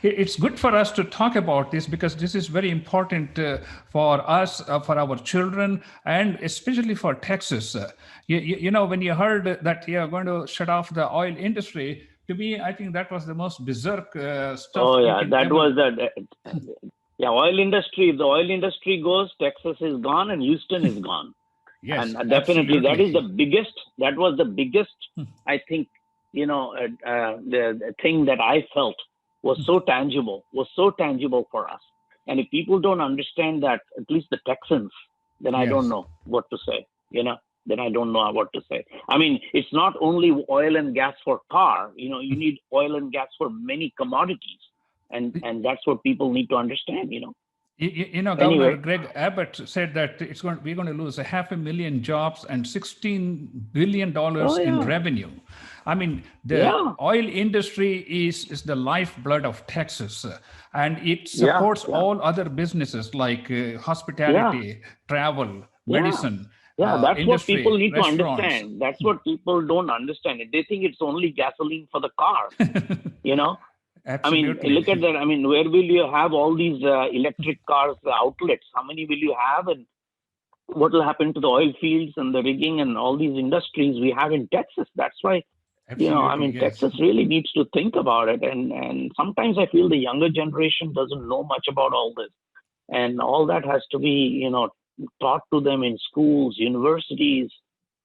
it's good for us to talk about this because this is very important for us, for our children, and especially for Texas. You know, when you heard that you are going to shut off the oil industry, to me, I think that was the most berserk stuff Oh you yeah, can that ever. was the yeah, oil industry. If the oil industry goes, Texas is gone and Houston is gone. Yes, And definitely that is the absolutely. biggest. That was the biggest. I think the thing that I felt was so tangible for us. And if people don't understand that, at least the Texans, then I don't Yes. know what to say. Then I don't know what to say. I mean, it's not only oil and gas for car. You need oil and gas for many commodities, and that's what people need to understand. Governor Anyway, Greg Abbott said that we're going to lose 500,000 jobs and $16 billion oh in yeah, revenue. I mean, the yeah, oil industry is the lifeblood of Texas, and it yeah, supports yeah, all other businesses like yeah. hospitality, travel, Yeah, medicine, yeah, that's what people industry, need to restaurants. understand. That's what people don't understand. They think it's only gasoline for the car. You know, I mean, look at Absolutely. that. I mean, where will you have all these electric cars outlets? How many will you have, and what will happen to the oil fields and the rigging and all these industries we have in Texas? That's why, I Absolutely, mean, yes. Texas really needs to think about it. And sometimes I feel the younger generation doesn't know much about all this, and all that has to be taught to them in schools, universities.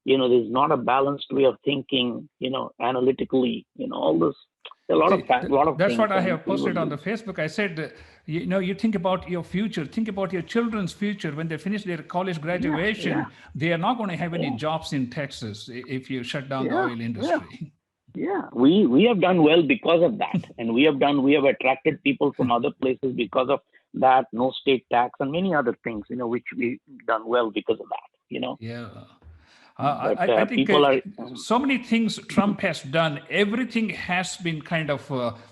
There's not a balanced way of thinking, analytically, all this, a lot of See, lot of that's things, what I and have we posted would on be. the Facebook. I said, you think about your future, think about your children's future. When they finish their college Yeah, yeah, graduation, they are not going to have any yeah, jobs in Texas if you shut down the yeah, oil yeah, industry. yeah. We have done well because of that, and we have attracted people from other places because of that. No state tax and many other things, which we done well because of that. Yeah. But I think people are. so many things Trump has done, everything has been kind of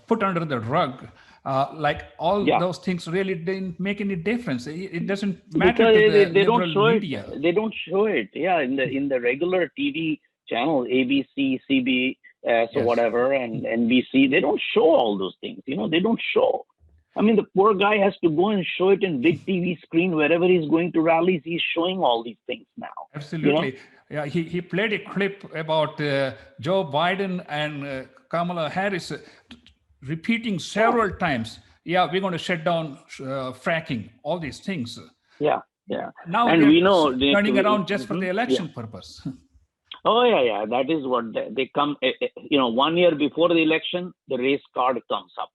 put under the rug. Like all Yeah, those things really didn't make any difference. It doesn't matter because to they, the they don't liberal show it. media. They don't show it. Yeah, in the regular TV channel, ABC, CBS, or Yes. whatever, and NBC, they don't show all those things. They don't show. I mean, the poor guy has to go and show it in big TV screen wherever he's going to rallies. He's showing all these things now. You know? Absolutely. Yeah, he played a clip about Joe Biden and Kamala Harris repeating Yeah, several times, yeah, we're going to shut down fracking, all these things. yeah, yeah. Now And they're we know turning around just for the mhm, yeah. election purpose. Oh yeah, yeah. That is what they come. 1 year before the election, the race card comes up.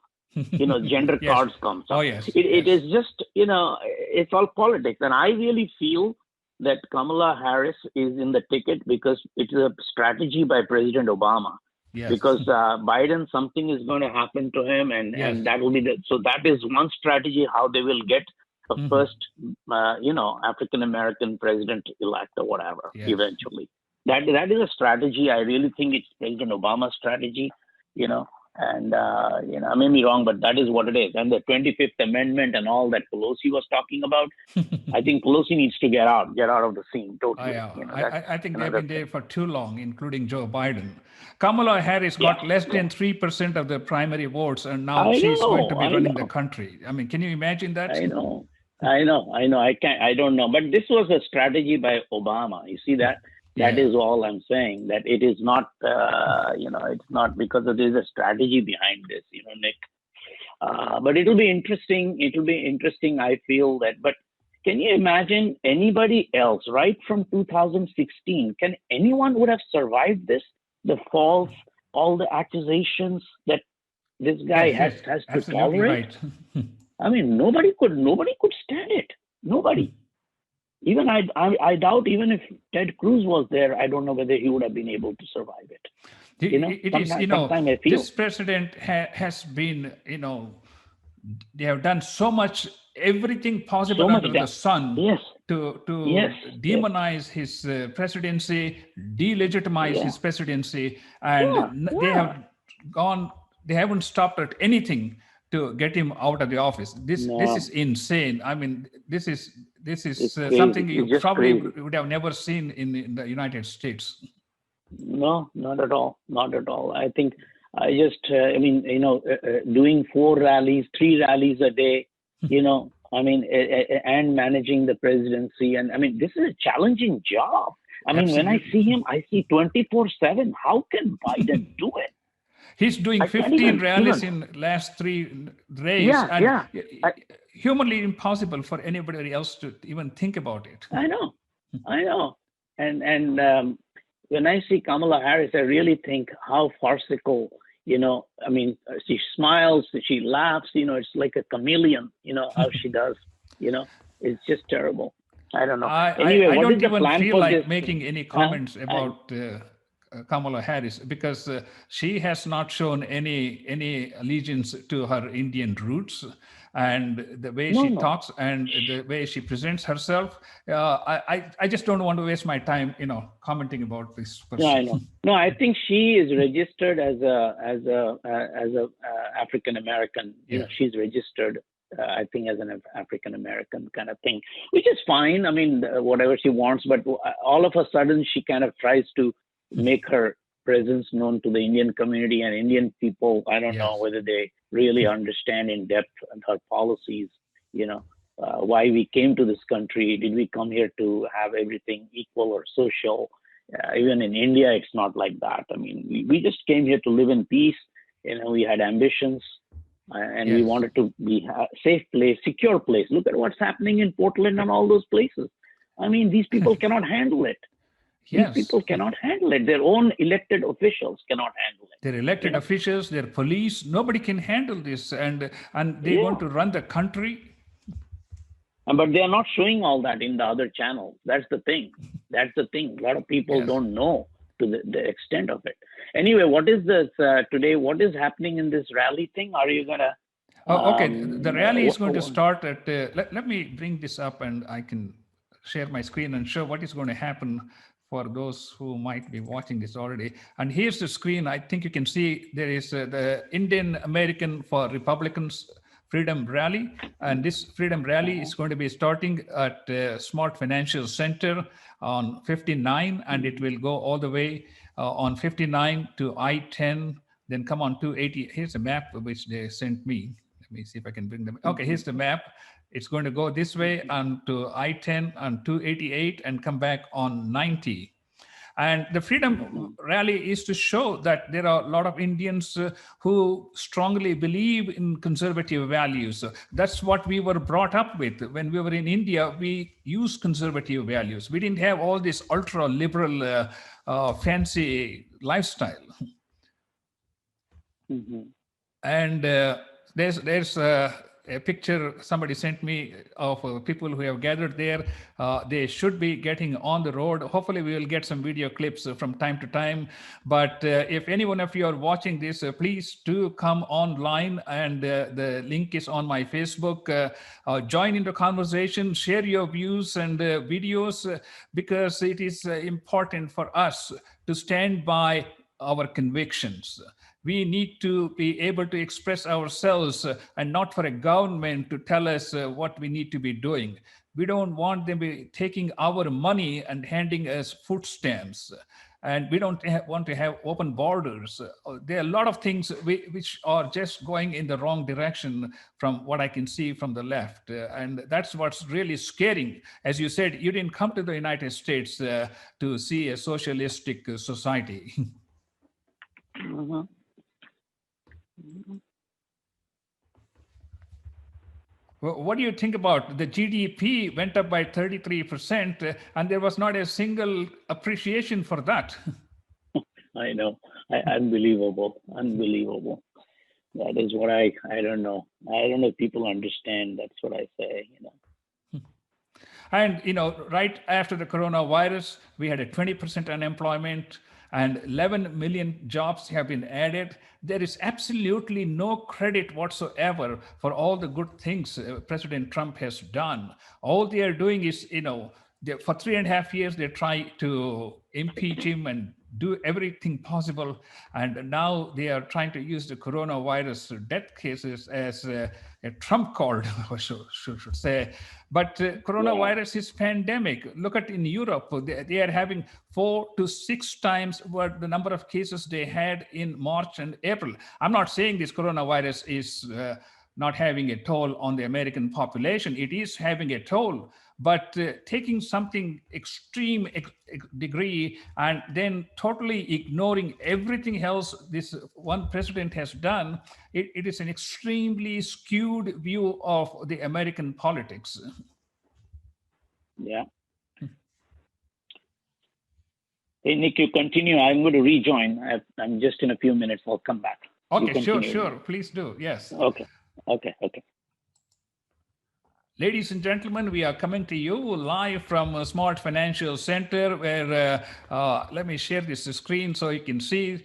Gender Yes. cards comes Oh, up. yes. It is Yes. just, it's all politics. And I really feel that Kamala Harris is in the ticket because it's a strategy by President Obama. Yes. Because Biden, something is going to happen to him, and Yes. that will be so that is one strategy how they will get a Mhm. first, African American president elect or whatever Yes. eventually. That is a strategy. I really think it's President Obama's strategy. You know, and I may be wrong, but that is what it is. And the 25th Amendment and all that Pelosi was talking about, I think Pelosi needs to get out of the scene totally. That's I think they've another been there thing. for too long, including Joe Biden. Kamala Harris Yeah, got less yeah. than 3% of the primary votes, and now I she's going to know, be I running the know, country. I mean, can you imagine that? I know, I know, I know. I can't. I don't know, but this was a strategy by Obama. You see that? That Yeah. is all I'm saying. That it is not. It's not because there's a strategy behind this. Nick. But it'll be interesting. It'll be interesting. I feel that. But can you imagine anybody else, right from 2016? Can anyone would have survived this? The false, all the accusations that this guy Yes, has yes, has to absolutely tolerate. right. I mean, nobody could stand it. Nobody. Even I doubt even if Ted Cruz was there, I don't know whether he would have been able to survive it. It is, Sometimes I feel this president has been, they have done so much, everything so possible much under the damage. sun Yes, yes, to yes, demonize his presidency, delegitimize yeah, his presidency, and yeah, they yeah. have gone, they haven't stopped at anything to get him out of the office. This is No, insane. I mean, this it's is crazy. something you It's just probably crazy. would have never seen in the United States. No, not at all. Not at all. I think I just, I mean, doing 4 rallies, 3 rallies a day, I mean, and managing the presidency. And I mean, this is a challenging job. I mean, when I see Absolutely. him, I see 24/7. How can Biden do it? He's doing I can't 15 rallies even, in last 3 days, yeah, and yeah. I, humanly impossible for anybody else to even think about it. I know, I know. And when I see Kamala Harris, I really think how farcical. I mean, she smiles, she laughs. It's like a chameleon. How she does. You know, it's just terrible. I don't know. Anyway, I what is don't the even plan feel for this? like making any Huh? comments I, about Kamala Harris because she has not shown any allegiance to her Indian roots, and the way no, she no. talks and the way she presents herself. I just don't want to waste my time, commenting about this No, I person. know. No, I think she is registered as a African American. Yeah. She's registered. I think as an African American kind of thing, which is fine. I mean, whatever she wants, but all of a sudden she kind of tries to make her presence known to the Indian community and Indian people. I don't know Yes. whether they really understand in depth her policies. Why we came to this country. Did we come here to have everything equal or social? Even in India, it's not like that. I mean, we just came here to live in peace. We had ambitions, and we Yes. wanted to be a safe place, secure place. Look at what's happening in Portland and all those places. I mean, these people cannot handle it. These Yes. people cannot handle it. Their own elected officials cannot handle it. Their You elected know? officials, their police, nobody can handle this, and they want Yeah. to run the country. But they are not showing all that in the other channels. That's the thing. That's the thing. A lot of people Yes. don't know to the extent of it. Anyway, what is this today? What is happening in this rally thing? Are you gonna? Oh, okay. The rally is going to What, start at. Let me bring this up, and I can share my screen and show what is going to happen for those who might be watching this already. And here's the screen. I think you can see there is the Indian American for Republicans Freedom Rally, and this Freedom Rally is going to be starting at Smart Financial Center on 59, and it will go all the way on 59 to I-10, then come on 280. Here's a map which they sent me. Let me see if I can bring them. Okay, here's the map. It's going to go this way on to I-10 on 288 and come back on 90. And the Freedom Rally is to show that there are a lot of Indians who strongly believe in conservative values. That's what we were brought up with. When we were in India, we used conservative values. We didn't have all this ultra liberal, fancy lifestyle. And there's a picture somebody sent me of people who have gathered there. They should be getting on the road. Hopefully we will get some video clips from time to time. But if any one of you are watching this, please do come online, and the link is on my Facebook. Join in the conversation, share your views and videos, because it is important for us to stand by our convictions. We need to be able to express ourselves and not for a government to tell us what we need to be doing. We don't want them to be taking our money and handing us food stamps. And we don't want to have open borders. There are a lot of things which are just going in the wrong direction from what I can see from the left. And that's what's really scaring. As you said, you didn't come to the United States to see a socialistic society. What do you think about the GDP went up by 33%, and there was not a single appreciation for that? I know. Unbelievable. Unbelievable. That is what I don't know. I don't know if people understand. That's what I say. And, right after the coronavirus, we had a 20% unemployment and 11 million jobs have been added. There is absolutely no credit whatsoever for all the good things President Trump has done. All they are doing is, for 3.5 years, they try to impeach him and do everything possible. And now they are trying to use the coronavirus death cases as a trump card, I should say. But coronavirus is pandemic. Look at in Europe, they are having 4 to 6 times what the number of cases they had in March and April. I'm not saying this coronavirus is not having a toll on the American population. It is having a toll, but taking something extreme degree and then totally ignoring everything else this one president has done, it is an extremely skewed view of the American politics. Yeah. Hey, Nick, you continue. I'm going to rejoin. I'm just in a few minutes. I'll come back. Okay, sure. Please do. Yes. Okay. Ladies and gentlemen, we are coming to you live from Smart Financial Center, where let me share this screen so you can see.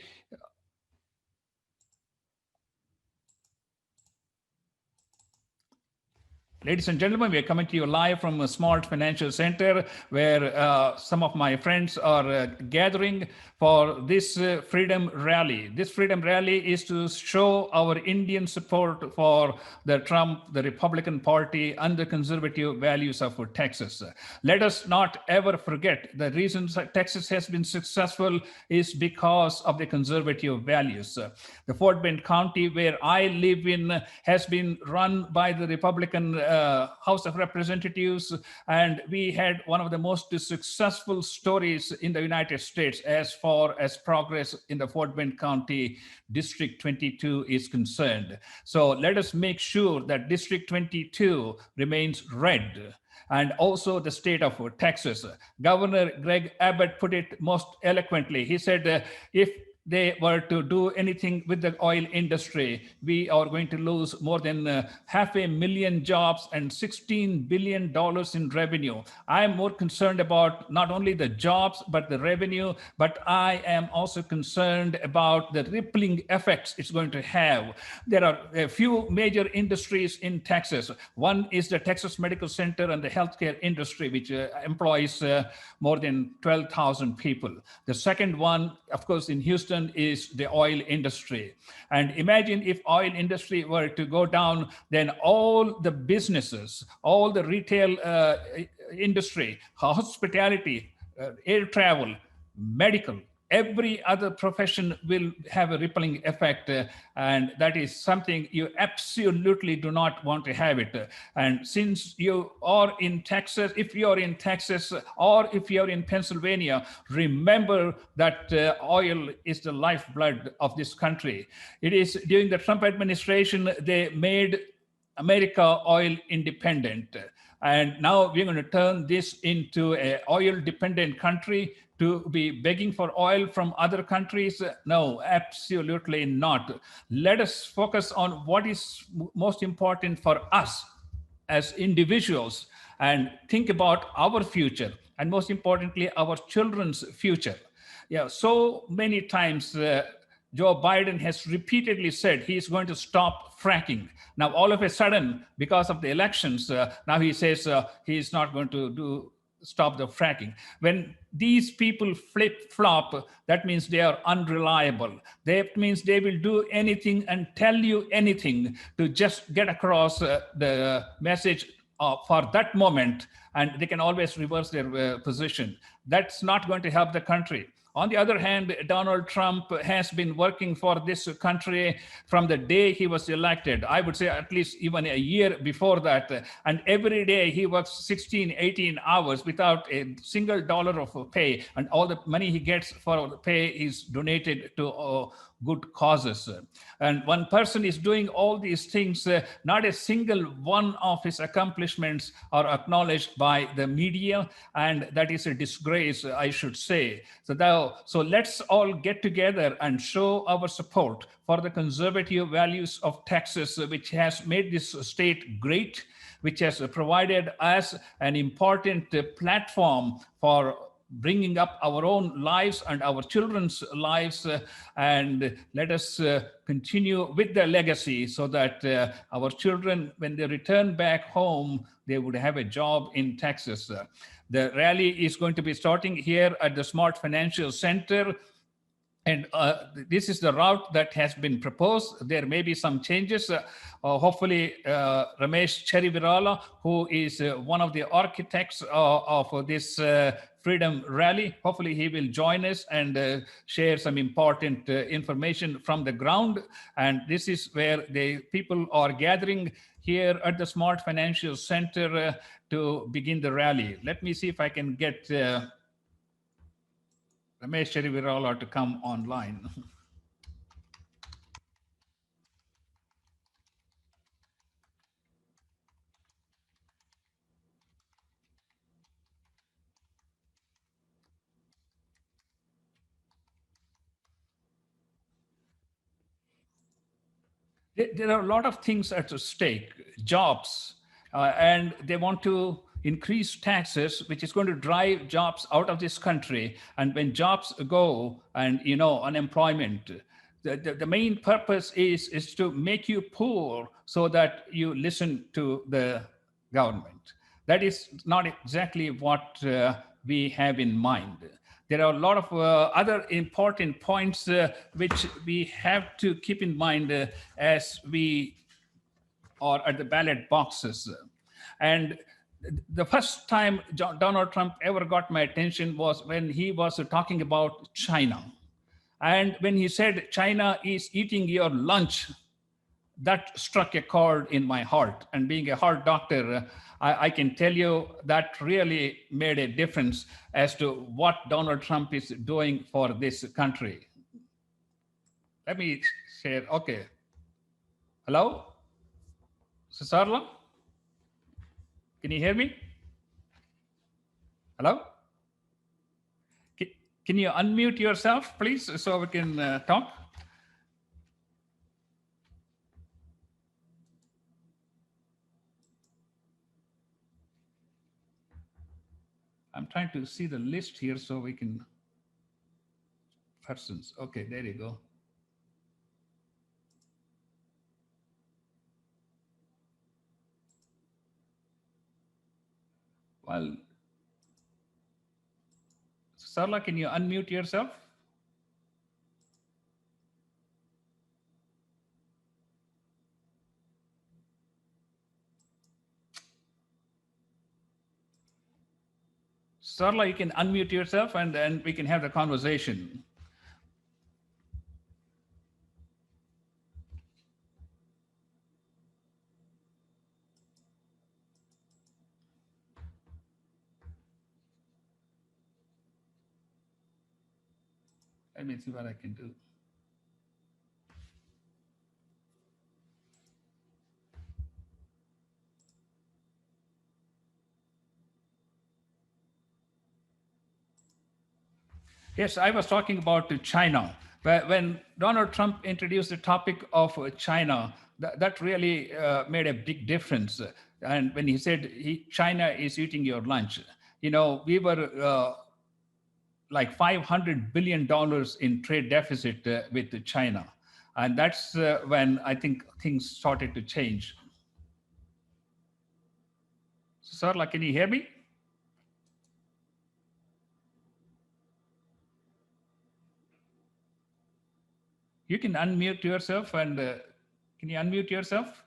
Ladies and gentlemen, we are coming to you live from a Smart Financial Center, where some of my friends are gathering for this freedom rally. This freedom rally is to show our Indian support for the Trump, the Republican Party, and the conservative values of Texas. Let us not ever forget the reasons that Texas has been successful is because of the conservative values. The Fort Bend County, where I live in, has been run by the Republican House of Representatives, and we had one of the most successful stories in the United States as far as progress in the Fort Bend County District 22 is concerned. So let us make sure that District 22 remains red. And also the state of Texas. Governor Greg Abbott put it most eloquently. He said, if they were to do anything with the oil industry, we are going to lose more than 500,000 jobs and $16 billion in revenue. I am more concerned about not only the jobs, but the revenue, but I am also concerned about the rippling effects it's going to have. There are a few major industries in Texas. One is the Texas Medical Center and the healthcare industry, which employs more than 12,000 people. The second one, of course, in Houston, is the oil industry. And imagine if oil industry were to go down, then all the businesses, all the retail industry, hospitality, air travel, medical, every other profession will have a rippling effect, and that is something you absolutely do not want to have it. And since you are in Texas, if you are in Texas or if you are in Pennsylvania, remember that oil is the lifeblood of this country. It is during the Trump administration, they made America oil independent. And now we're going to turn this into an oil-dependent country to be begging for oil from other countries? No, absolutely not. Let us focus on what is most important for us as individuals and think about our future, and most importantly, our children's future. Yeah, so many times Joe Biden has repeatedly said he is going to stop fracking. Now, all of a sudden, because of the elections, now he says he is not going to stop the fracking. When these people flip-flop, that means they are unreliable. That means they will do anything and tell you anything to just get across the message for that moment, and they can always reverse their position. That's not going to help the country. On the other hand, Donald Trump has been working for this country from the day he was elected. I would say at least even a year before that. And every day he works 16, 18 hours without a single dollar of pay. And all the money he gets for the pay is donated to good causes. And one person is doing all these things, not a single one of his accomplishments are acknowledged by the media, and that is a disgrace, I should say. So let's all get together and show our support for the conservative values of Texas, which has made this state great, which has provided us an important platform for bringing up our own lives and our children's lives, and let us continue with the legacy so that our children, when they return back home, they would have a job in Texas. The rally is going to be starting here at the Smart Financial Center, and this is the route that has been proposed. There may be some changes. Hopefully, Ramesh Cherivirala, who is one of the architects of this Freedom Rally, hopefully he will join us and share some important information from the ground. And this is where the people are gathering here at the Smart Financial Center to begin the rally. Let me see if I can get Ramesh Cherivirala to come online. There are a lot of things at stake, jobs, and they want to increase taxes, which is going to drive jobs out of this country. And when jobs go and, unemployment, the main purpose is to make you poor so that you listen to the government. That is not exactly what we have in mind. There are a lot of other important points which we have to keep in mind as we are at the ballot boxes. And the first time Donald Trump ever got my attention was when he was talking about China. And when he said, China is eating your lunch, that struck a chord in my heart. And being a heart doctor, I can tell you that really made a difference as to what Donald Trump is doing for this country. Let me share. Okay. Hello? Sarla? Can you hear me? Hello? Can you unmute yourself, please, so we can talk? I'm trying to see the list here so we can persons. Okay, there you go. Well, Sarla, can you unmute yourself? Sarla, you can unmute yourself and then we can have the conversation. Let me see what I can do. Yes, I was talking about China. When Donald Trump introduced the topic of China, that really made a big difference. And when he said China is eating your lunch, we were like $500 billion in trade deficit with China. And that's when I think things started to change. Sarla, can you hear me? You can unmute yourself and can you unmute yourself?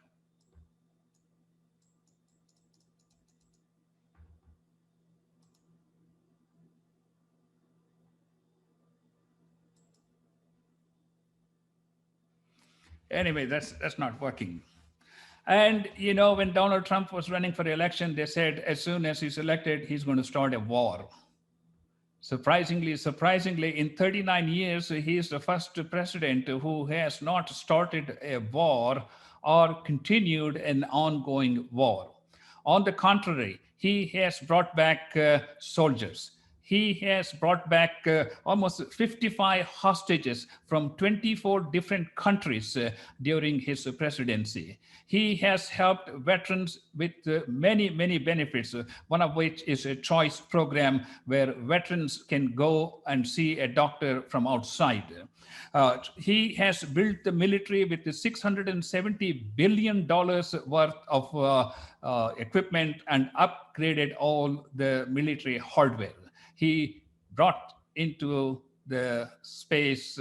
Anyway, that's not working. And when Donald Trump was running for election, they said as soon as he's elected, he's going to start a war. Surprisingly, in 39 years, he is the first president who has not started a war or continued an ongoing war. On the contrary, he has brought back soldiers. He has brought back almost 55 hostages from 24 different countries during his presidency. He has helped veterans with many benefits, one of which is a choice program where veterans can go and see a doctor from outside. He has built the military with the $670 billion worth of equipment and upgraded all the military hardware. He brought into the space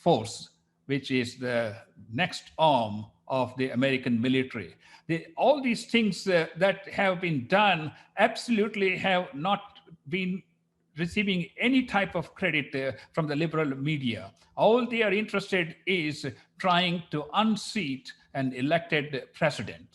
force, which is the next arm of the American military. All these things that have been done absolutely have not been receiving any type of credit from the liberal media. All they are interested is trying to unseat an elected president.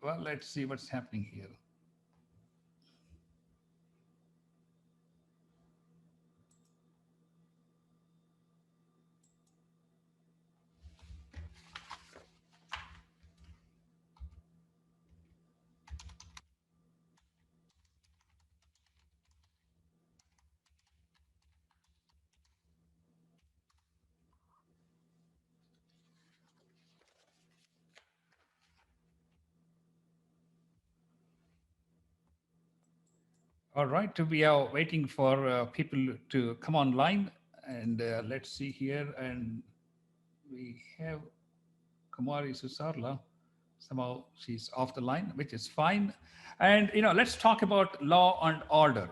Well, let's see what's happening here. All right, we are waiting for people to come online, and let's see here. And we have Kumari Susarla. Somehow she's off the line, which is fine. And let's talk about law and order.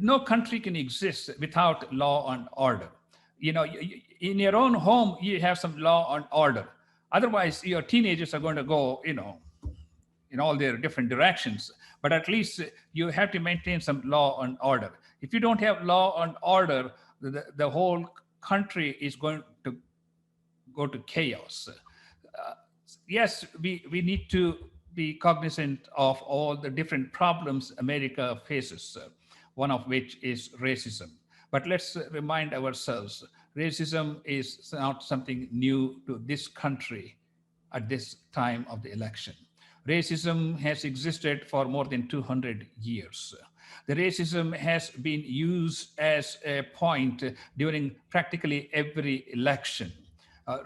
No country can exist without law and order. In your own home, you have some law and order. Otherwise, your teenagers are going to go, in all their different directions. But at least you have to maintain some law and order. If you don't have law and order, the whole country is going to go to chaos. Yes, we need to be cognizant of all the different problems America faces, one of which is racism. But let's remind ourselves, racism is not something new to this country at this time of the election. Racism has existed for more than 200 years. The racism has been used as a point during practically every election.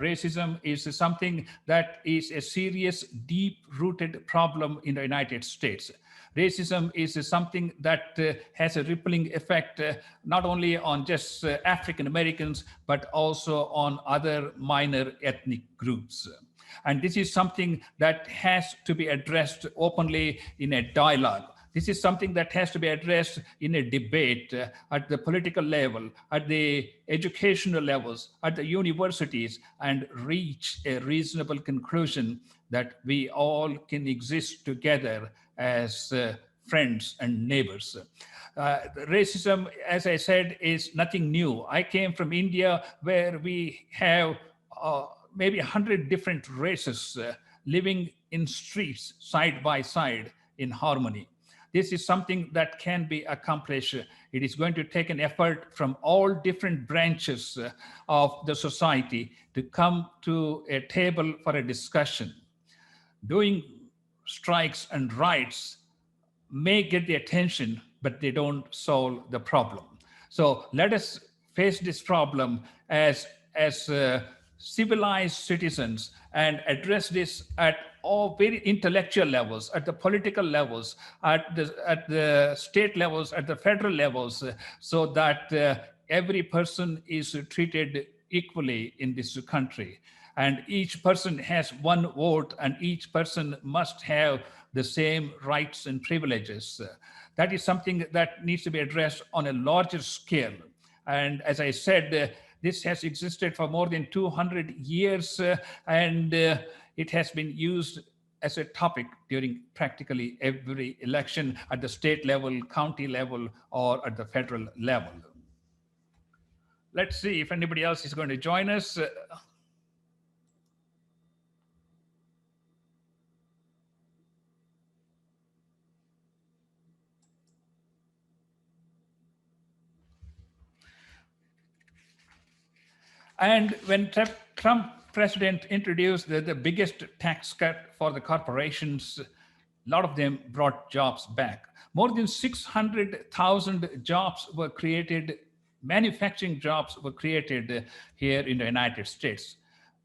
Racism is something that is a serious, deep-rooted problem in the United States. Racism is something that has a rippling effect not only on just African Americans, but also on other minor ethnic groups. And this is something that has to be addressed openly in a dialogue. This is something that has to be addressed in a debate at the political level, at the educational levels, at the universities, and reach a reasonable conclusion that we all can exist together as friends and neighbors. Racism, as I said, is nothing new. I came from India, where we have maybe 100 different races living in streets side by side in harmony. This is something that can be accomplished. It is going to take an effort from all different branches of the society to come to a table for a discussion. Doing strikes and riots may get the attention, but they don't solve the problem. So let us face this problem as civilized citizens and address this at all very intellectual levels, at the political levels, at the state levels, at the federal levels, so that every person is treated equally in this country. And each person has one vote, and each person must have the same rights and privileges. That is something that needs to be addressed on a larger scale. And as I said, this has existed for more than 200 years, and it has been used as a topic during practically every election at the state level, county level, or at the federal level. Let's see if anybody else is going to join us. And when Trump president introduced the biggest tax cut for the corporations, a lot of them brought jobs back. More than 600,000 jobs were created, manufacturing jobs were created here in the United States.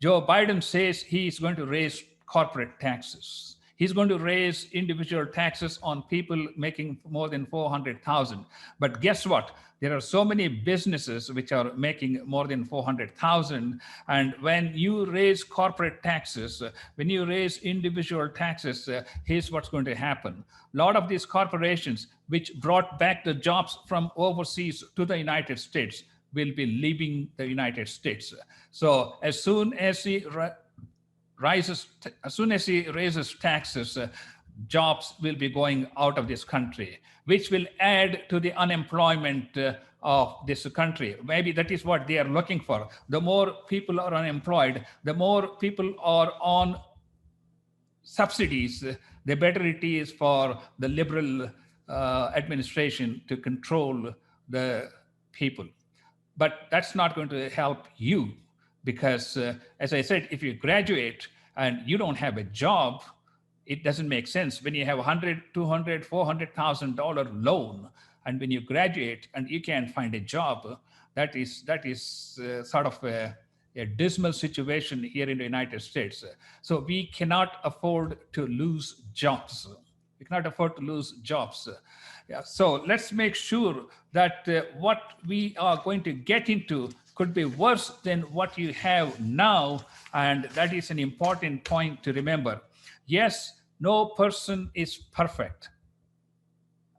Joe Biden says he's going to raise corporate taxes. He's going to raise individual taxes on people making more than 400,000. But guess what? There are so many businesses which are making more than 400,000. And when you raise corporate taxes, when you raise individual taxes, here's what's going to happen. A lot of these corporations which brought back the jobs from overseas to the United States will be leaving the United States. So as soon as he raises taxes, jobs will be going out of this country, which will add to the unemployment of this country. Maybe that is what they are looking for. The more people are unemployed, the more people are on subsidies, the better it is for the liberal administration to control the people. But that's not going to help you because, as I said, if you graduate and you don't have a job, it doesn't make sense. When you have $100, $200, $400,000 loan, and when you graduate and you can't find a job, that is sort of a dismal situation here in the United States. So we cannot afford to lose jobs. We cannot afford to lose jobs. Yeah, so let's make sure that what we are going to get into could be worse than what you have now. And that is an important point to remember. Yes, no person is perfect.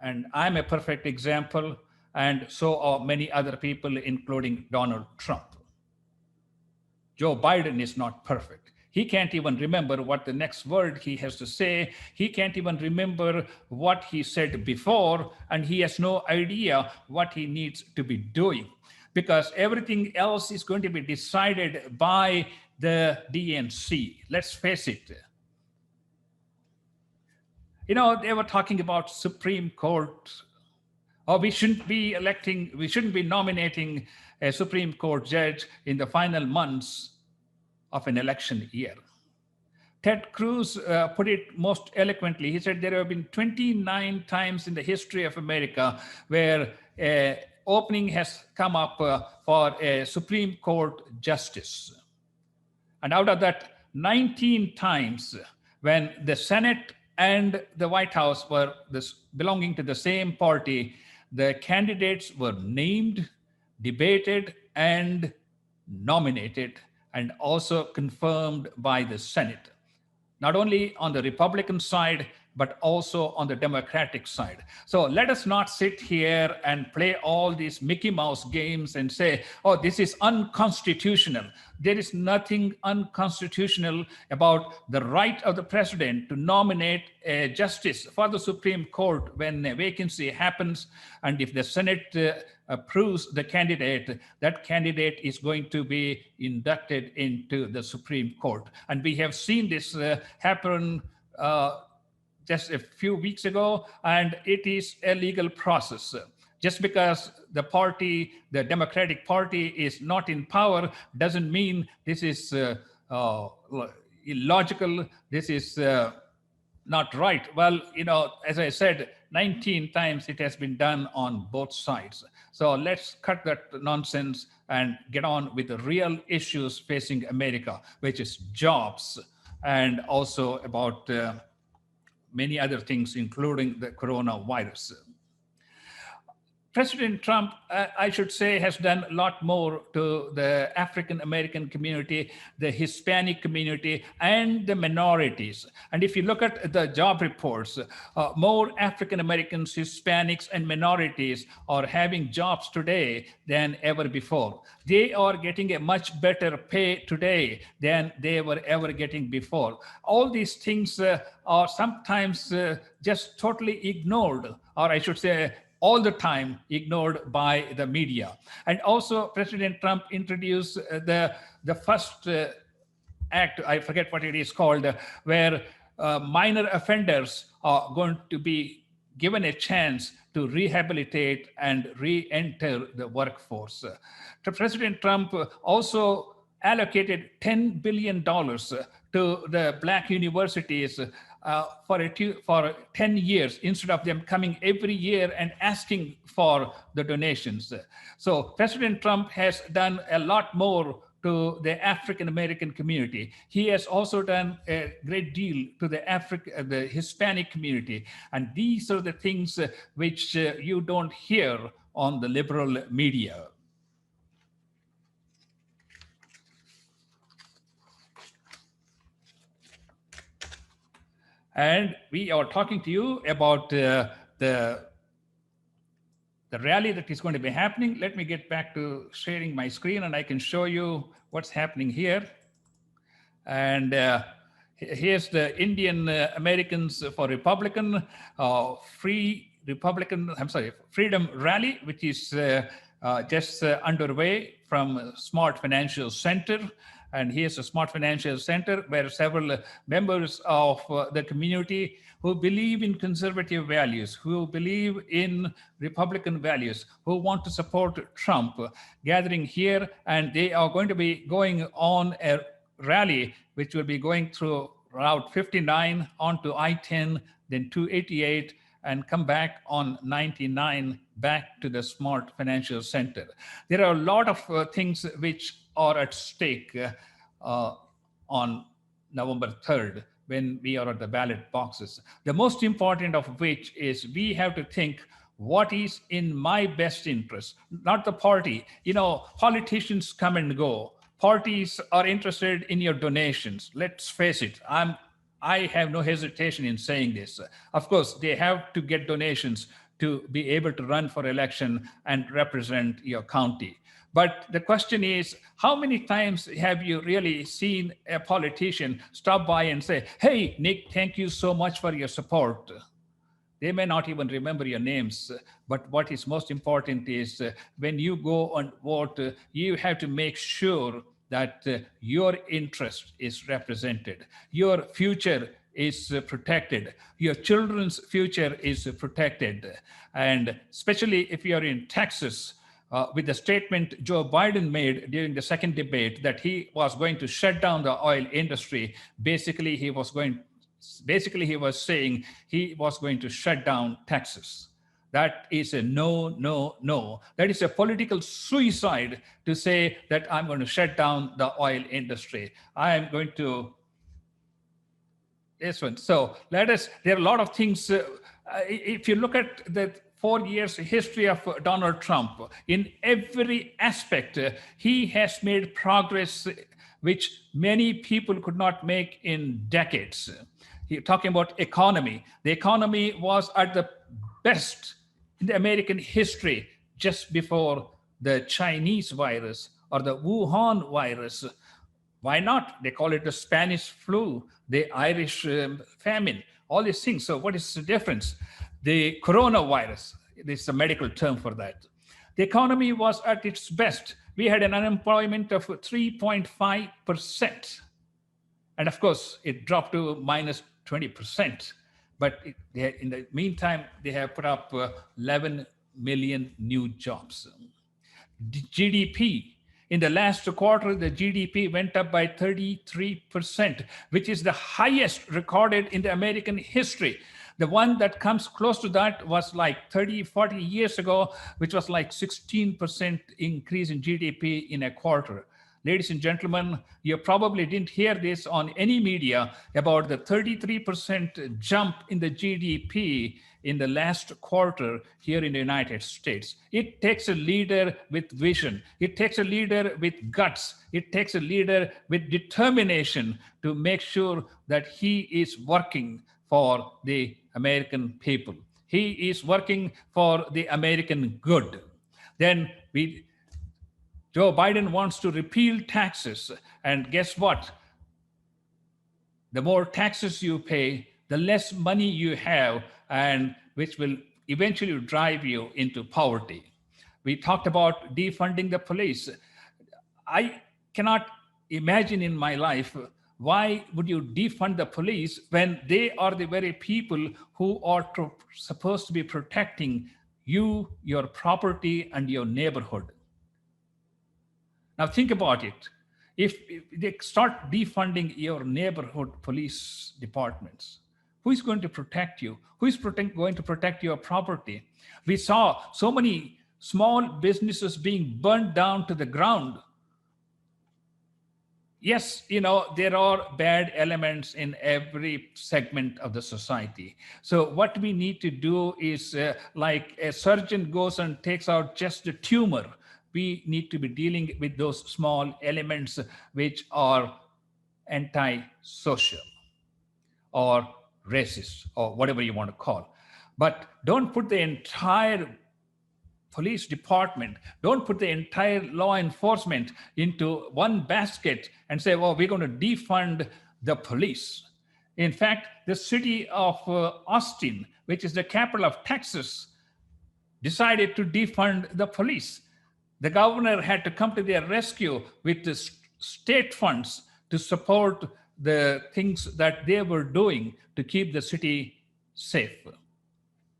And I'm a perfect example. And so are many other people, including Donald Trump. Joe Biden is not perfect. He can't even remember what the next word he has to say. He can't even remember what he said before, and he has no idea what he needs to be doing because everything else is going to be decided by the DNC. Let's face it. You know, they were talking about Supreme Court. Oh, we shouldn't be nominating a Supreme Court judge in the final months of an election year. Ted Cruz put it most eloquently. He said there have been 29 times in the history of America where an opening has come up for a Supreme Court justice. And out of that, 19 times when the Senate and the White House were belonging to the same party, the candidates were named, debated, and nominated, and also confirmed by the Senate, not only on the Republican side, but also on the Democratic side. So let us not sit here and play all these Mickey Mouse games and say, oh, this is unconstitutional. There is nothing unconstitutional about the right of the president to nominate a justice for the Supreme Court when a vacancy happens. And if the Senate approves the candidate, that candidate is going to be inducted into the Supreme Court. And we have seen this happen just a few weeks ago, and it is a legal process. Just because the Democratic Party is not in power doesn't mean this is illogical, this is not right. Well, you know, as I said, 19 times it has been done on both sides. So let's cut that nonsense and get on with the real issues facing America, which is jobs and also about many other things, including the coronavirus. President Trump, I should say, has done a lot more to the African American community, the Hispanic community, and the minorities. And if you look at the job reports, more African Americans, Hispanics, and minorities are having jobs today than ever before. They are getting a much better pay today than they were ever getting before. All these things are sometimes just totally ignored, or I should say, all the time ignored by the media. And also President Trump introduced the first act, I forget what it is called, where minor offenders are going to be given a chance to rehabilitate and re-enter the workforce. President Trump also allocated $10 billion to the Black universities for 10 years instead of them coming every year and asking for the donations. So President Trump has done a lot more to the African American community. He has also done a great deal to the Hispanic community. And these are the things which you don't hear on the liberal media. And we are talking to you about the rally that is going to be happening. Let me get back to sharing my screen and I can show you what's happening here. And here's the Indian Americans for Freedom Rally, which is just underway from Smart Financial Center. And here's a Smart Financial Center where several members of the community who believe in conservative values, who believe in Republican values, who want to support Trump, gathering here. And they are going to be going on a rally, which will be going through Route 59 onto I-10, then 288, and come back on 99 back to the Smart Financial Center. There are a lot of things which are at stake on November 3rd when we are at the ballot boxes. The most important of which is we have to think what is in my best interest, not the party. You know, politicians come and go. Parties are interested in your donations. Let's face it, I have no hesitation in saying this. Of course, they have to get donations to be able to run for election and represent your county. But the question is, how many times have you really seen a politician stop by and say, hey, Nick, thank you so much for your support? They may not even remember your names, but what is most important is when you go and vote, you have to make sure that your interest is represented, your future is protected, your children's future is protected. And especially if you're in Texas, with the statement Joe Biden made during the second debate that he was going to shut down the oil industry, basically he was saying he was going to shut down Texas. That is a no, no, no. That is a political suicide to say that I'm going to shut down the oil industry. I am going to this one. So there are a lot of things. If you look at the 4 years history of Donald Trump, in every aspect, he has made progress which many people could not make in decades. You're talking about economy. The economy was at the best in the American history just before the Chinese virus or the Wuhan virus. Why not? They call it the Spanish flu, the Irish famine, all these things. So what is the difference? The coronavirus, this is a medical term for that. The economy was at its best. We had an unemployment of 3.5%. And of course, it dropped to minus 20%. But in the meantime, they have put up 11 million new jobs. GDP, in the last quarter, the GDP went up by 33%, which is the highest recorded in the American history. The one that comes close to that was like 30, 40 years ago, which was like 16% increase in GDP in a quarter. Ladies and gentlemen, you probably didn't hear this on any media about the 33% jump in the GDP in the last quarter here in the United States. It takes a leader with vision. It takes a leader with guts. It takes a leader with determination to make sure that he is working for the American people. He is working for the American good. Then Joe Biden wants to repeal taxes. And guess what? The more taxes you pay, the less money you have, and which will eventually drive you into poverty. We talked about defunding the police. I cannot imagine in my life Why would you defund the police when they are the very people who are supposed to be protecting you, your property, and your neighborhood? Now think about it. If they start defunding your neighborhood police departments, who is going to protect you? Who is going to protect your property? We saw so many small businesses being burned down to the ground. Yes, there are bad elements in every segment of the society. So what we need to do is like a surgeon goes and takes out just the tumor. We need to be dealing with those small elements which are anti-social or racist or whatever you want to call. But don't put the entire police department, don't put the entire law enforcement into one basket and say, well, we're going to defund the police. In fact, the city of Austin, which is the capital of Texas, decided to defund the police. The governor had to come to their rescue with the state funds to support the things that they were doing to keep the city safe.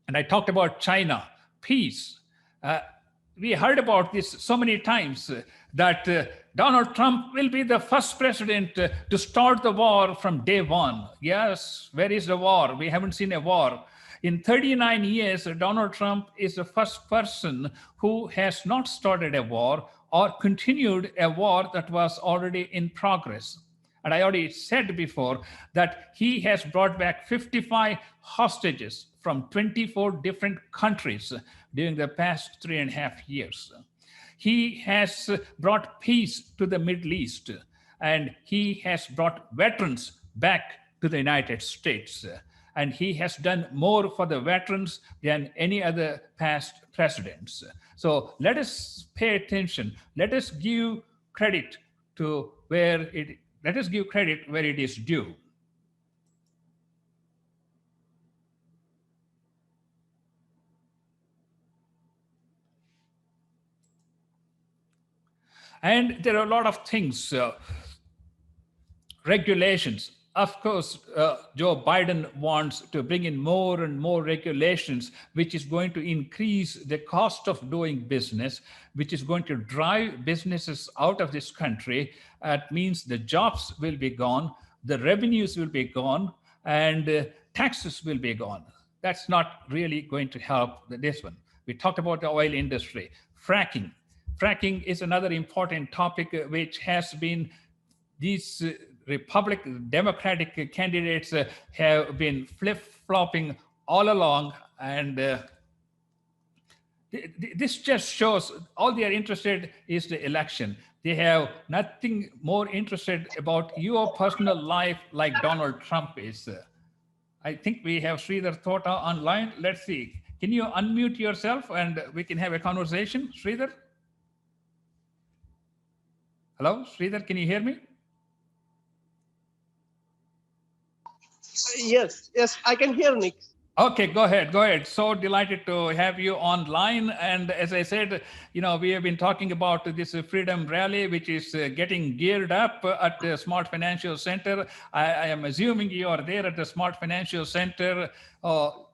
And I talked about China, peace. We heard about this so many times that Donald Trump will be the first president to start the war from day one. Yes, where is the war? We haven't seen a war. In 39 years, Donald Trump is the first person who has not started a war or continued a war that was already in progress. And I already said before that he has brought back 55 hostages from 24 different countries during the past 3.5 years. He has brought peace to the Middle East, and he has brought veterans back to the United States. And he has done more for the veterans than any other past presidents. So let us pay attention. Let us give credit to let us give credit where it is due. And there are a lot of things, regulations. Of course, Joe Biden wants to bring in more and more regulations, which is going to increase the cost of doing business, which is going to drive businesses out of this country. It means the jobs will be gone, the revenues will be gone, and taxes will be gone. That's not really going to help this one. We talked about the oil industry, fracking. Fracking is another important topic which has been these Democratic candidates have been flip-flopping all along. And this just shows all they are interested is the election. They have nothing more interested about your personal life like Donald Trump is. I think we have Sridhar Thota online. Let's see. Can you unmute yourself and we can have a conversation? Sridhar? Hello, Sridhar, can you hear me? Yes, I can hear Nick. Okay, go ahead. So delighted to have you online. And as I said, we have been talking about this Freedom Rally, which is getting geared up at the Smart Financial Center. I am assuming you are there at the Smart Financial Center.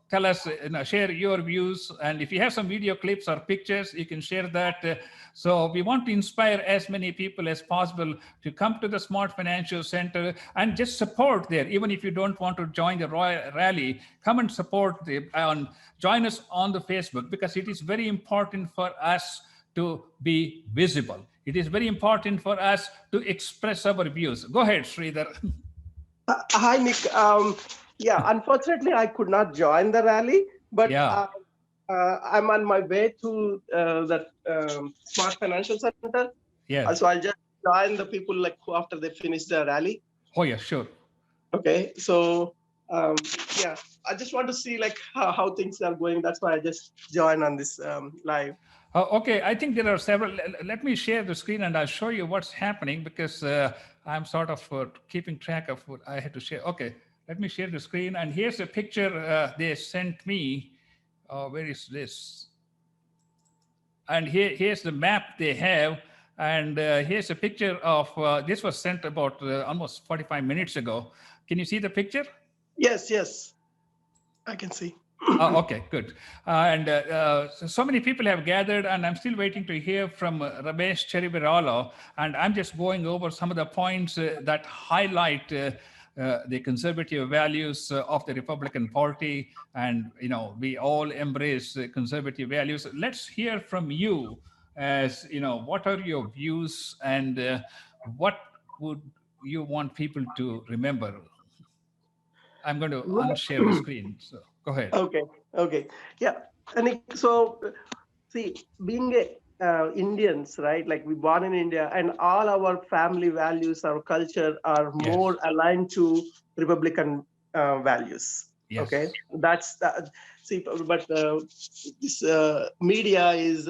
Tell us, share your views. And if you have some video clips or pictures, you can share that. So we want to inspire as many people as possible to come to the Smart Financial Center and just support there. Even if you don't want to join the rally, come and support join us on the Facebook, because it is very important for us to be visible. It is very important for us to express our views. Go ahead, Sridhar. Hi, Nick. Yeah, unfortunately, I could not join the rally, but I'm on my way to that Smart Financial Center. Yeah. So I'll just join the people after they finish the rally. Oh yeah, sure. Okay, so yeah, I just want to see how things are going. That's why I just joined on this live. Okay, I think there are several. Let me share the screen and I'll show you what's happening, because I'm sort of keeping track of what I had to share. Okay, let me share the screen. And here's a picture they sent me. Where is this? And here's the map they have. And here's a picture of, this was sent about almost 45 minutes ago. Can you see the picture? Yes, yes, I can see. Okay, good. So many people have gathered, and I'm still waiting to hear from Ramesh Cherivirala. And I'm just going over some of the points that highlight the conservative values of the Republican Party. And, we all embrace conservative values. Let's hear from you as, what are your views and what would you want people to remember? I'm going to unshare the screen. So go ahead. Okay, okay, yeah. And so, see, being Indians, right? Like we born in India, and all our family values, our culture are Yes. more aligned to Republican values. Okay, Yes. that's that. See, but this media is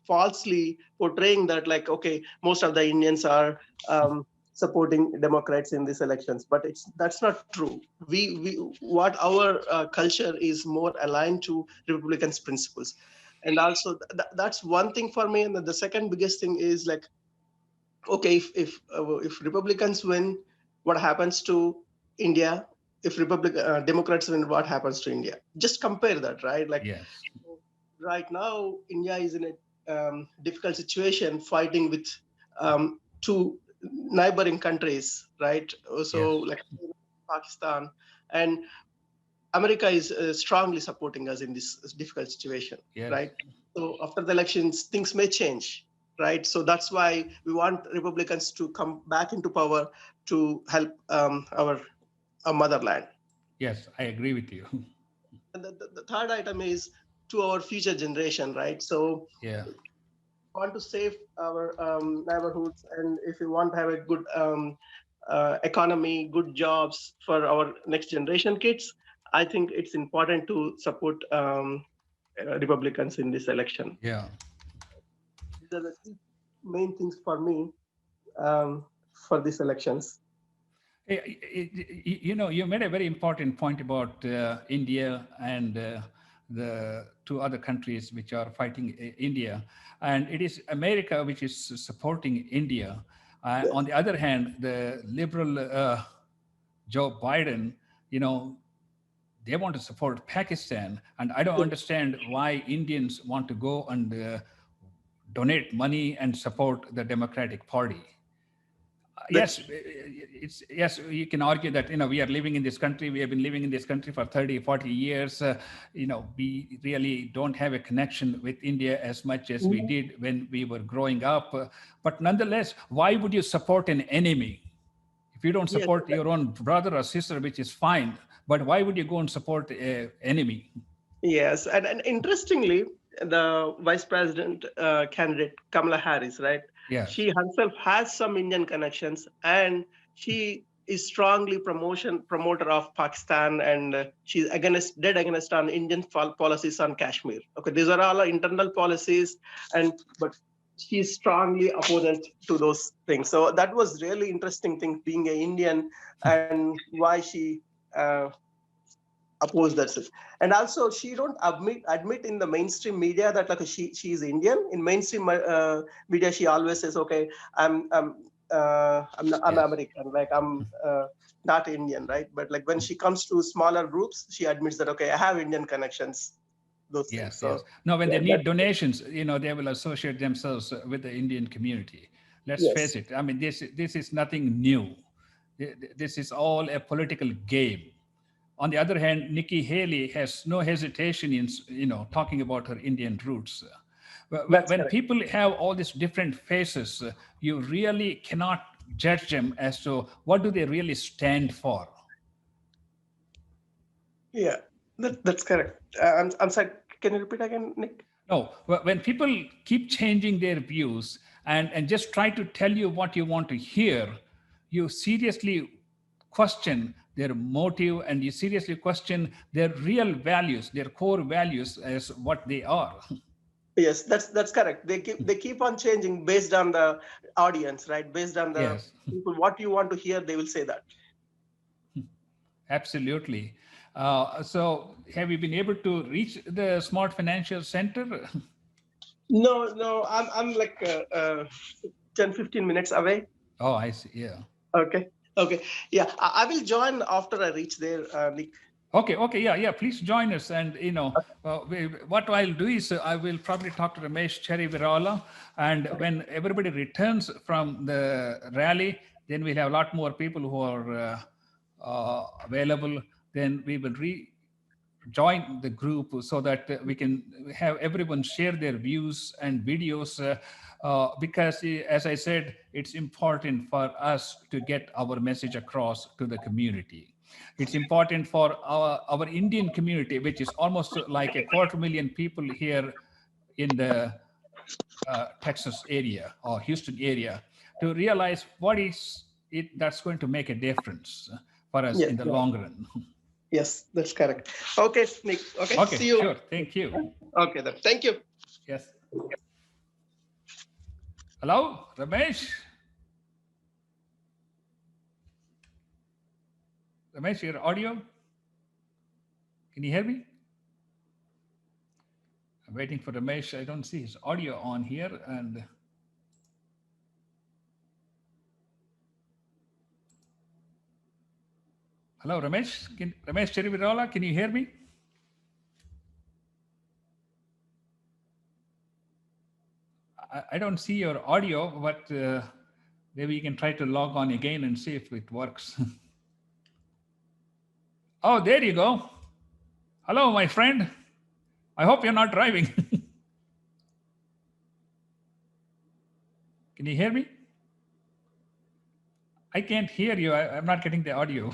falsely portraying that, like, okay, most of the Indians are supporting Democrats in these elections, but that's not true. We what our culture is more aligned to Republicans' principles, and also that's one thing for me. And the second biggest thing is, like, okay, if Republicans win, what happens to India? If Democrats win, what happens to India? Just compare that, right? Like, Yes. right now, India is in a difficult situation, fighting with two neighboring countries, right? Yes. So, like Pakistan, and America is strongly supporting us in this difficult situation, Yes. right? So after the elections, things may change, right? So that's why we want Republicans to come back into power to help our motherland. Yes. I agree with you. And the third item is to our future generation, right? So Yeah. want to save our neighborhoods, and if we want to have a good economy, good jobs for our next generation kids, I think it's important to support Republicans in this election. Yeah. These are the two main things for me um, for these elections. You made a very important point about India and the two other countries which are fighting India. And it is America which is supporting India. On Yes. the other hand, the liberal Joe Biden, you know, they want to support Pakistan. And I don't Yes. understand why Indians want to go and donate money and support the Democratic Party. Yes, That's it's yes, you can argue that we are living in this country, we have been living in this country for 30, 40 years. We really don't have a connection with India as much as we did when we were growing up. But nonetheless, why would you support an enemy if you don't yes. support your own brother or sister, which is fine? But why would you go and support an enemy? Yes, and interestingly, the vice president candidate Kamala Harris, right? Yes. She herself has some Indian connections, and she is strongly promoter of Pakistan, and she's dead against on Indian policies on Kashmir. Okay, these are all internal policies, and but she's strongly opponent to those things. So that was really interesting thing, being an Indian, and why she. Oppose that. And also, she don't admit in the mainstream media that, like, she is Indian. In mainstream media, she always says, okay, I'm Yes. American, like I'm not Indian, right? But like when she comes to smaller groups, she admits that, okay, I have Indian connections, those things. Yes, So yes. No, when yeah, they that need donations, they will associate themselves with the Indian community. Let's face yes, it. I mean, this is nothing new. This is all a political game. On the other hand, Nikki Haley has no hesitation in talking about her Indian roots. that's When correct. people have all these different faces, you really cannot judge them as to what do they really stand for. Yeah, that's correct. I'm sorry. Can you repeat again, Nick? No, when people keep changing their views and just try to tell you what you want to hear, you seriously question their motive and you seriously question their real values, their core values as what they are. Yes, that's correct. They keep on changing based on the audience, right? Based on the Yes, people, what you want to hear, they will say that. absolutely. So, have you been able to reach the Smart Financial Center? No, I'm like 10, 15 minutes away. Oh, I see. Yeah. Okay. Okay. Yeah, I will join after I reach there, Nick. Okay, okay, yeah, please join us. And what I'll do is I will probably talk to Ramesh Cherry Virala, and when everybody returns from the rally, then we'll have a lot more people who are available. Then we will join the group so that we can have everyone share their views and videos, because as I said, it's important for us to get our message across to the community. It's important for our Indian community, which is almost like 250,000 people here in the Texas area or Houston area, to realize what is it that's going to make a difference for us Yes. in the long run. Yes, that's correct. Okay, Nick. Okay, Okay, see you. sure. Thank you. Okay, then. Thank you. Yes. Hello, Ramesh? Ramesh, your audio? Can you hear me? I'm waiting for Ramesh. I don't see his audio on here. And hello, Ramesh? Ramesh Cherivirola, can you hear me? I don't see your audio, but maybe you can try to log on again and see if it works. Oh, there you go. Hello, my friend. I hope you're not driving. Can you hear me? I can't hear you. I'm not getting the audio.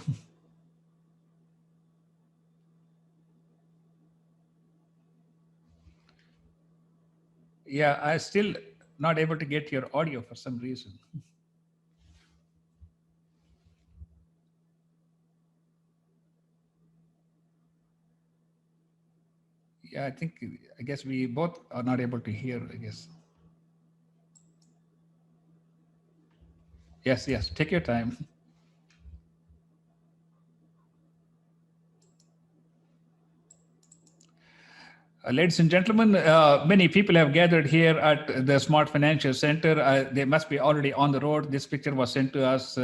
Yeah, I'm still not able to get your audio for some reason. Yeah, I guess we both are not able to hear, I guess. Yes, take your time. Ladies and gentlemen, many people have gathered here at the Smart Financial Center. They must be already on the road. This picture was sent to us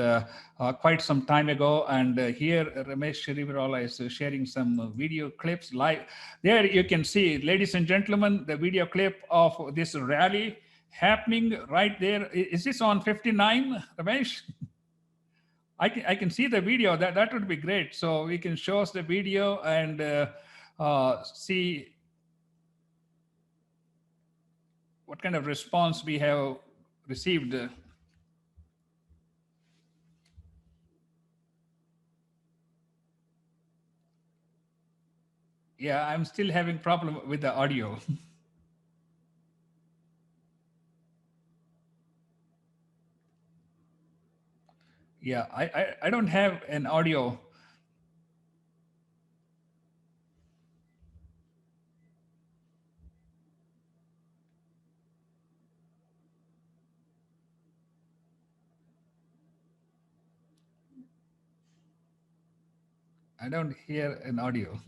quite some time ago. And here, Ramesh Shrivirala is sharing some video clips live. There you can see, ladies and gentlemen, the video clip of this rally happening right there. Is this on 59, Ramesh? I can see the video. That would be great. So we can show us the video and see what kind of response we have received. Yeah, I'm still having problem with the audio. Yeah, I don't have an audio. I don't hear an audio.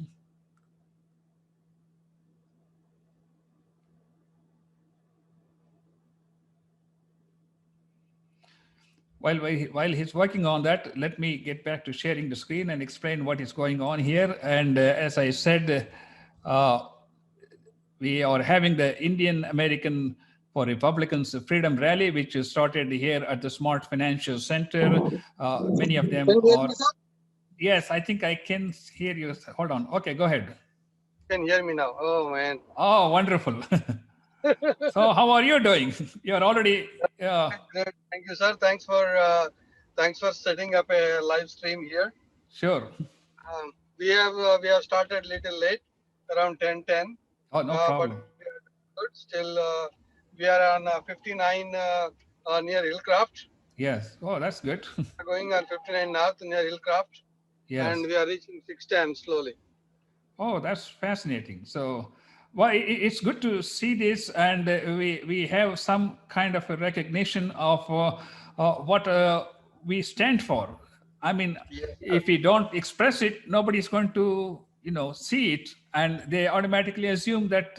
While he's working on that, let me get back to sharing the screen and explain what is going on here. And as I said, we are having the Indian American for Republicans Freedom Rally, which is started here at the Smart Financial Center. Many of them are. Yes, I think I can hear you. Hold on. Okay, go ahead. You can hear me now. Oh, man. Oh, wonderful. So how are you doing? You're already... Good. Thank you, sir. Thanks for setting up a live stream here. Sure. We have started a little late, around 10:10. Oh, no problem. But good. Still, we are on 59 near Hillcraft. Yes. Oh, that's good. We're going on 59 north near Hillcraft. Yes. And we are reaching 610 slowly. Oh, that's fascinating. So, well, it's good to see this, and we have some kind of a recognition of what we stand for. I mean, yes, if we don't express it, nobody's going to, see it, and they automatically assume that,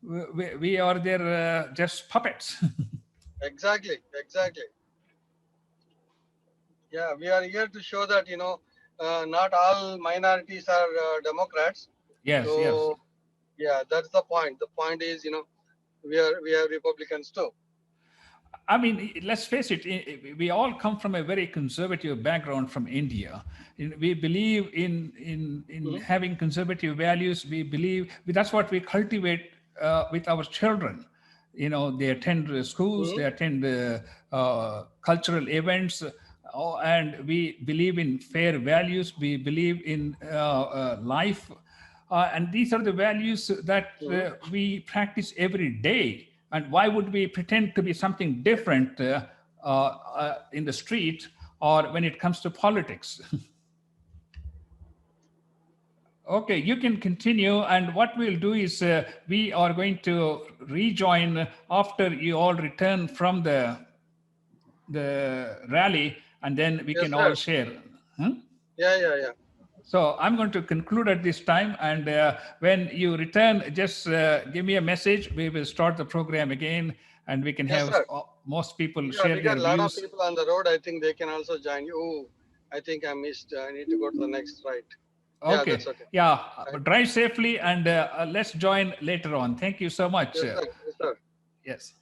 we are their just puppets. Exactly, exactly. Yeah, we are here to show that, not all minorities are Democrats. Yes, yes. So yeah, that's the point. The point is, we are Republicans too. I mean, let's face it, we all come from a very conservative background from India. We believe in Mhm. having conservative values. We believe that's what we cultivate with our children. You know, they attend schools, Mhm. they attend cultural events, and we believe in fair values. We believe in life. And these are the values that Mhm. we practice every day. And why would we pretend to be something different in the street or when it comes to politics? Okay, you can continue. And what we'll do is we are going to rejoin after you all return from the rally, and then we Yes, can all sir. share. Hmm? Yeah, yeah, yeah. So I'm going to conclude at this time. And when you return, just give me a message. We will start the program again, and we can Yes, have sir. most people Yeah, share we got their a lot of views. people on the road. I think they can also join you. Oh, I think I missed. I need to go to the next right. Yeah, Okay. that's okay. Yeah. Right. Drive safely, and let's join later on. Thank you so much. Yes, sir. Yes, sir. Yes.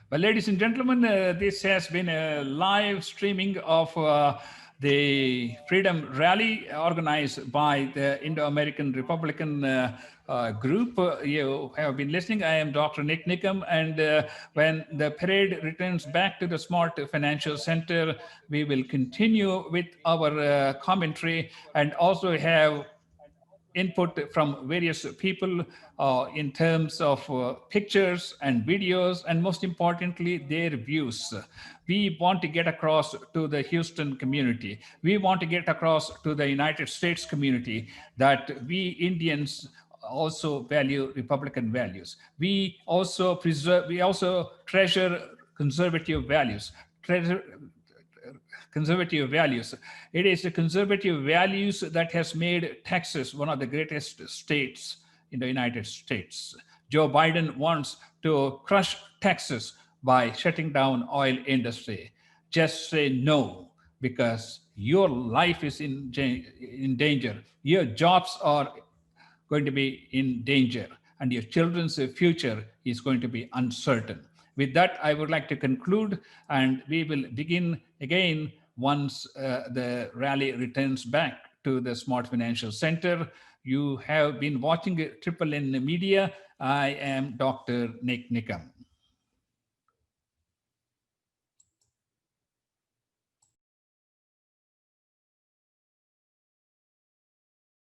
Well, ladies and gentlemen, this has been a live streaming of the Freedom Rally organized by the Indo-American Republican group. You have been listening. I am Dr. NIK NIKAM, and when the parade returns back to the Smart Financial Center, we will continue with our commentary and also have input from various people in terms of pictures and videos, and most importantly, their views. We want to get across to the Houston community. We want to get across to the United States community that we Indians also value Republican values. We also treasure conservative values. Conservative values. It is the conservative values that has made Texas one of the greatest states in the United States. Joe Biden wants to crush Texas by shutting down oil industry. Just say no, because your life is in danger. Your jobs are going to be in danger, and your children's future is going to be uncertain. With that, I would like to conclude, and we will begin again once the rally returns back to the Smart Financial Center. You have been watching Triple N Media. I am Dr. NIK NIKAM.